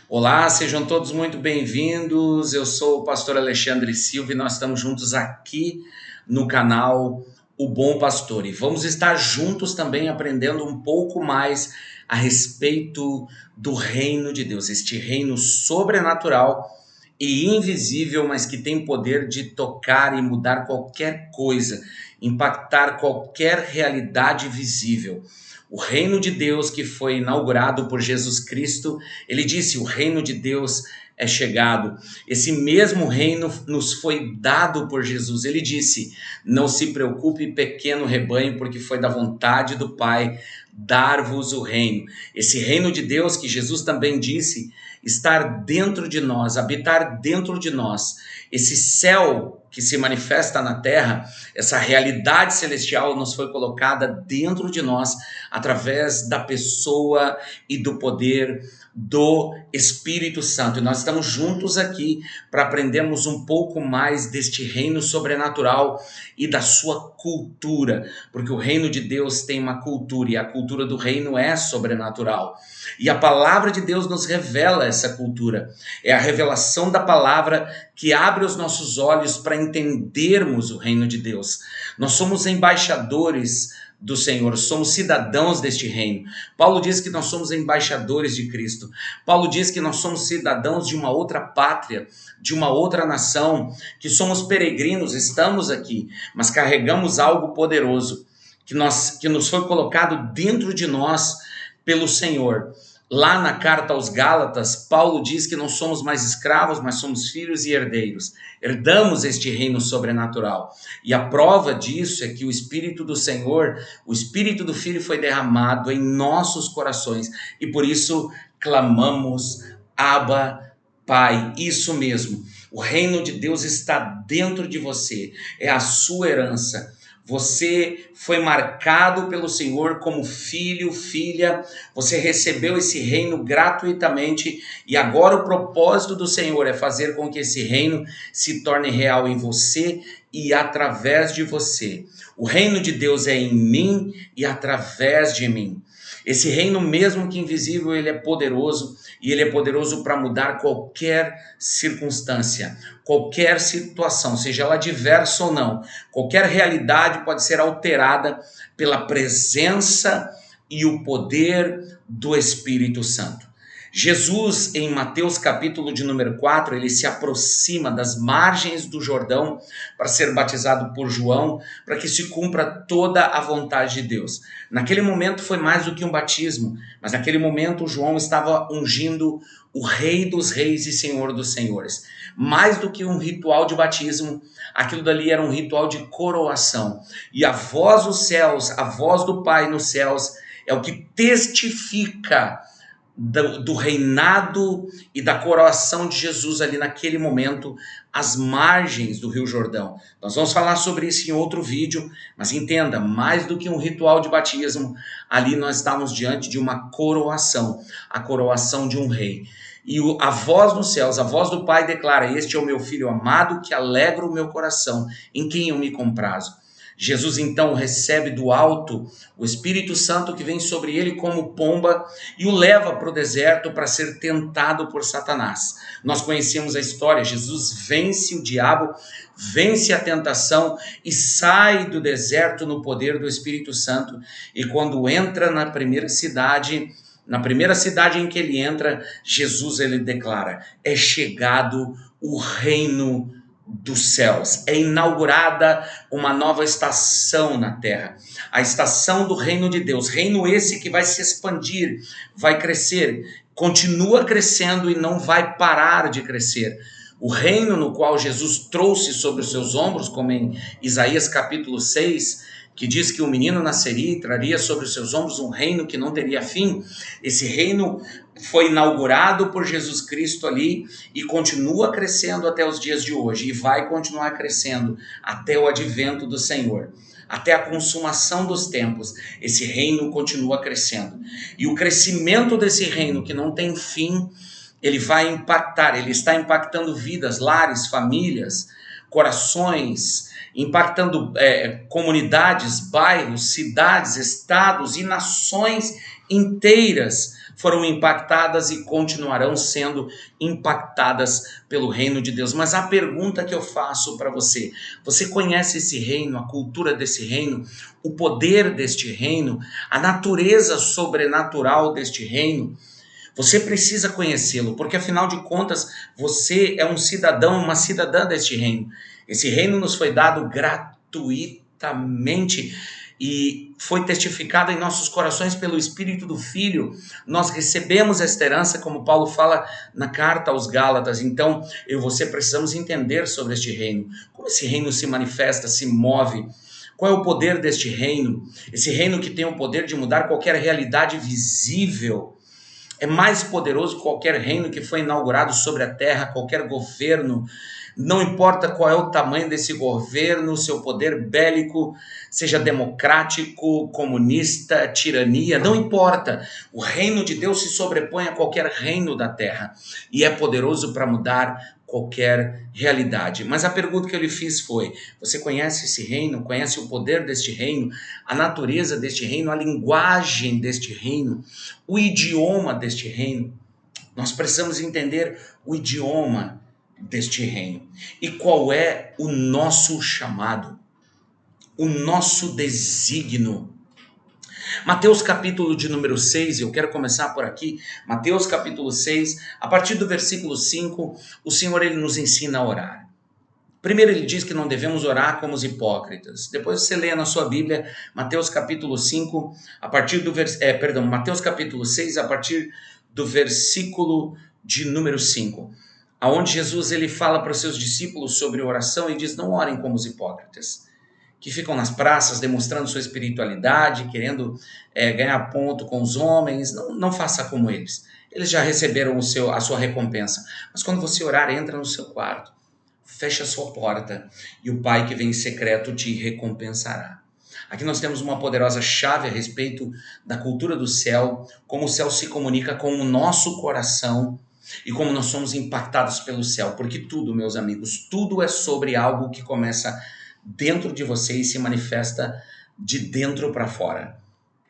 Olá, sejam todos muito bem-vindos. Eu sou o pastor Alexandre Silva e nós estamos juntos aqui no canal O Bom Pastor. E vamos estar juntos também aprendendo um pouco mais a respeito do reino de Deus, este reino sobrenatural e invisível, mas que tem poder de tocar e mudar qualquer coisa, impactar qualquer realidade visível. O reino de Deus que foi inaugurado por Jesus Cristo, ele disse: o reino de Deus é chegado. Esse mesmo reino nos foi dado por Jesus. Ele disse: não se preocupe, pequeno rebanho, porque foi da vontade do Pai dar-vos o reino. Esse reino de Deus que Jesus também disse estar dentro de nós, habitar dentro de nós. Esse céu que se manifesta na terra, essa realidade celestial nos foi colocada dentro de nós através da pessoa e do poder do Espírito Santo. E nós estamos juntos aqui para aprendermos um pouco mais deste reino sobrenatural e da sua cultura, porque o reino de Deus tem uma cultura e a cultura do reino é sobrenatural. E a palavra de Deus nos revela essa cultura. É a revelação da palavra que abre os nossos olhos para entendermos o reino de Deus. Nós somos embaixadores do Senhor, somos cidadãos deste reino. Paulo diz que nós somos embaixadores de Cristo. Paulo diz que nós somos cidadãos de uma outra pátria, de uma outra nação, que somos peregrinos, estamos aqui, mas carregamos algo poderoso que nos foi colocado dentro de nós pelo Senhor. Lá na carta aos Gálatas, Paulo diz que não somos mais escravos, mas somos filhos e herdeiros. Herdamos este reino sobrenatural. E a prova disso é que o Espírito do Senhor, o Espírito do Filho foi derramado em nossos corações. E por isso clamamos: Abba, Pai. Isso mesmo. O reino de Deus está dentro de você. É a sua herança. Você foi marcado pelo Senhor como filho, filha, você recebeu esse reino gratuitamente e agora o propósito do Senhor é fazer com que esse reino se torne real em você e através de você. O reino de Deus é em mim e através de mim. Esse reino, mesmo que invisível, ele é poderoso e ele é poderoso para mudar qualquer circunstância, qualquer situação, seja ela diversa ou não. Qualquer realidade pode ser alterada pela presença e o poder do Espírito Santo. Jesus, em Mateus capítulo de número 4, ele se aproxima das margens do Jordão para ser batizado por João, para que se cumpra toda a vontade de Deus. Naquele momento foi mais do que um batismo, mas naquele momento João estava ungindo o Rei dos Reis e Senhor dos Senhores. Mais do que um ritual de batismo, aquilo dali era um ritual de coroação. E a voz dos céus, a voz do Pai nos céus, é o que testifica do reinado e da coroação de Jesus ali naquele momento, às margens do Rio Jordão. Nós vamos falar sobre isso em outro vídeo, mas entenda, mais do que um ritual de batismo, ali nós estamos diante de uma coroação, a coroação de um rei. E a voz nos céus, a voz do Pai declara: este é o meu filho amado que alegra o meu coração, em quem eu me comprazo. Jesus então recebe do alto o Espírito Santo que vem sobre ele como pomba e o leva para o deserto para ser tentado por Satanás. Nós conhecemos a história. Jesus vence o diabo, vence a tentação e sai do deserto no poder do Espírito Santo. E quando entra na primeira cidade em que ele entra, Jesus ele declara: é chegado o reino dos céus, é inaugurada uma nova estação na terra, a estação do reino de Deus, reino esse que vai se expandir, vai crescer, continua crescendo e não vai parar de crescer. O reino no qual Jesus trouxe sobre os seus ombros, como em Isaías capítulo 6, que diz que o menino nasceria e traria sobre os seus ombros um reino que não teria fim. Esse reino foi inaugurado por Jesus Cristo ali e continua crescendo até os dias de hoje e vai continuar crescendo até o advento do Senhor. Até a consumação dos tempos, esse reino continua crescendo. E o crescimento desse reino que não tem fim, ele vai impactar, ele está impactando vidas, lares, famílias, corações, impactando comunidades, bairros, cidades, estados e nações inteiras foram impactadas e continuarão sendo impactadas pelo reino de Deus. Mas a pergunta que eu faço para você: você conhece esse reino, a cultura desse reino, o poder deste reino, a natureza sobrenatural deste reino? Você precisa conhecê-lo, porque afinal de contas, você é um cidadão, uma cidadã deste reino. Esse reino nos foi dado gratuitamente e foi testificado em nossos corações pelo Espírito do Filho. Nós recebemos esta herança, como Paulo fala na carta aos Gálatas. Então, eu e você precisamos entender sobre este reino. Como esse reino se manifesta, se move. Qual é o poder deste reino? Esse reino que tem o poder de mudar qualquer realidade visível. É mais poderoso que qualquer reino que foi inaugurado sobre a terra, qualquer governo. Não importa qual é o tamanho desse governo, seu poder bélico, seja democrático, comunista, tirania, não importa. O reino de Deus se sobrepõe a qualquer reino da terra e é poderoso para mudar qualquer realidade. Mas a pergunta que eu lhe fiz foi: você conhece esse reino? Conhece o poder deste reino? A natureza deste reino? A linguagem deste reino? O idioma deste reino? Nós precisamos entender o idioma deste reino. E qual é o nosso chamado? O nosso desígnio. Mateus capítulo de número 6, eu quero começar por aqui. Mateus capítulo 6, a partir do versículo 5, o Senhor ele nos ensina a orar. Primeiro ele diz que não devemos orar como os hipócritas. Depois você lê na sua Bíblia, Mateus capítulo 5, a partir do Mateus capítulo 6, a partir do versículo de número 5, aonde Jesus ele fala para os seus discípulos sobre oração e diz: não orem como os hipócritas, que ficam nas praças demonstrando sua espiritualidade, querendo ganhar ponto com os homens. Não faça como eles. Eles já receberam a sua recompensa. Mas quando você orar, entra no seu quarto, fecha a sua porta e o Pai que vem em secreto te recompensará. Aqui nós temos uma poderosa chave a respeito da cultura do céu, como o céu se comunica com o nosso coração e como nós somos impactados pelo céu. Porque tudo, meus amigos, tudo é sobre algo que começa dentro de você e se manifesta de dentro para fora.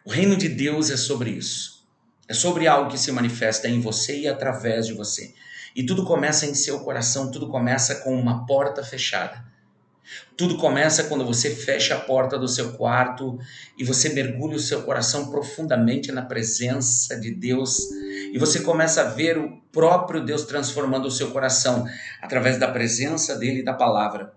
O reino de Deus é sobre isso. É sobre algo que se manifesta em você e através de você. E tudo começa em seu coração, tudo começa com uma porta fechada. Tudo começa quando você fecha a porta do seu quarto e você mergulha o seu coração profundamente na presença de Deus e você começa a ver o próprio Deus transformando o seu coração através da presença dele e da palavra.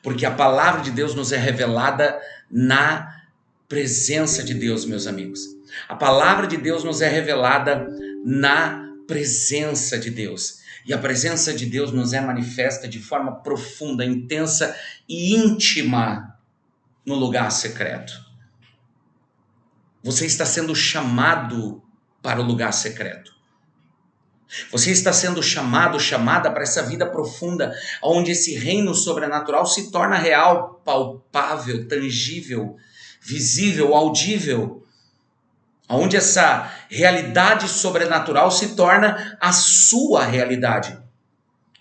Porque a palavra de Deus nos é revelada na presença de Deus, meus amigos. A palavra de Deus nos é revelada na presença de Deus. E a presença de Deus nos é manifesta de forma profunda, intensa e íntima no lugar secreto. Você está sendo chamado para o lugar secreto. Você está sendo chamada para essa vida profunda, onde esse reino sobrenatural se torna real, palpável, tangível, visível, audível. Onde essa realidade sobrenatural se torna a sua realidade.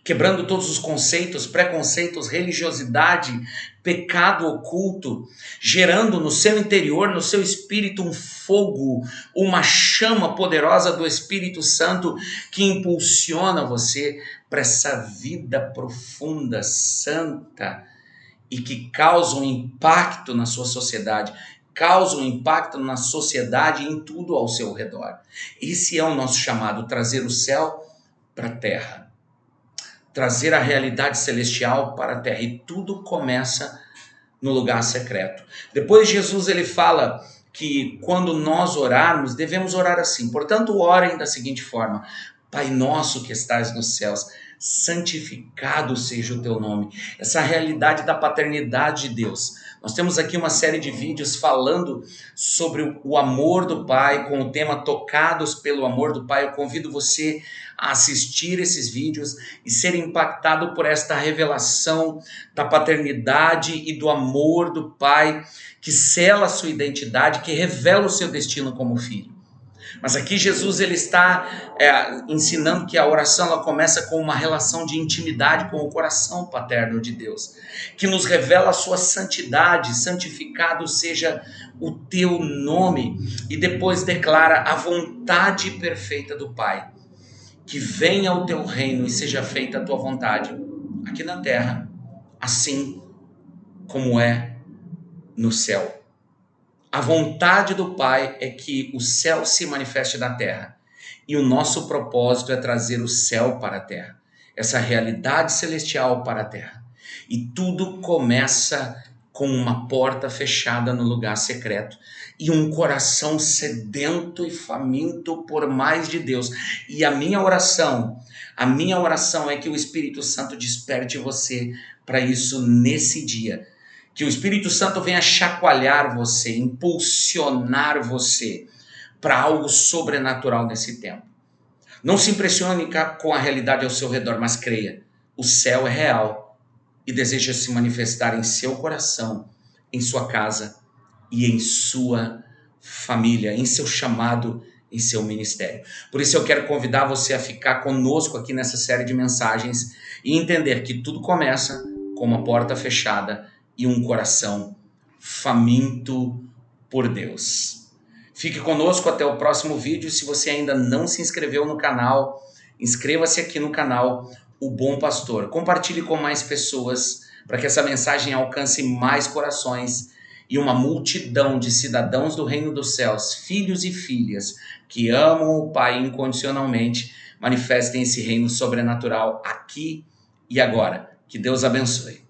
Quebrando todos os conceitos, preconceitos, religiosidade, pecado oculto, gerando no seu interior, no seu espírito, um fogo, uma chama poderosa do Espírito Santo que impulsiona você para essa vida profunda, santa e que causa um impacto na sua sociedade, causa um impacto na sociedade e em tudo ao seu redor. Esse é o nosso chamado, trazer o céu para a terra. Trazer a realidade celestial para a terra. E tudo começa no lugar secreto. Depois Jesus ele fala que quando nós orarmos, devemos orar assim. Portanto, orem da seguinte forma: Pai nosso que estás nos céus, santificado seja o teu nome. Essa realidade da paternidade de Deus. Nós temos aqui uma série de vídeos falando sobre o amor do Pai, com o tema Tocados pelo Amor do Pai. Eu convido você a assistir esses vídeos e ser impactado por esta revelação da paternidade e do amor do Pai, que sela a sua identidade, que revela o seu destino como filho. Mas aqui Jesus ele está ensinando que a oração ela começa com uma relação de intimidade com o coração paterno de Deus, que nos revela a sua santidade, santificado seja o teu nome, e depois declara a vontade perfeita do Pai, que venha o teu reino e seja feita a tua vontade, aqui na terra, assim como é no céu. A vontade do Pai é que o céu se manifeste na terra. E o nosso propósito é trazer o céu para a terra. Essa realidade celestial para a terra. E tudo começa com uma porta fechada no lugar secreto. E um coração sedento e faminto por mais de Deus. E a minha oração é que o Espírito Santo desperte você para isso nesse dia. Que o Espírito Santo venha chacoalhar você, impulsionar você para algo sobrenatural nesse tempo. Não se impressione com a realidade ao seu redor, mas creia, o céu é real e deseja se manifestar em seu coração, em sua casa e em sua família, em seu chamado, em seu ministério. Por isso eu quero convidar você a ficar conosco aqui nessa série de mensagens e entender que tudo começa com uma porta fechada e um coração faminto por Deus. Fique conosco até o próximo vídeo. Se você ainda não se inscreveu no canal, inscreva-se aqui no canal O Bom Pastor. Compartilhe com mais pessoas para que essa mensagem alcance mais corações e uma multidão de cidadãos do reino dos céus, filhos e filhas que amam o Pai incondicionalmente, manifestem esse reino sobrenatural aqui e agora. Que Deus abençoe.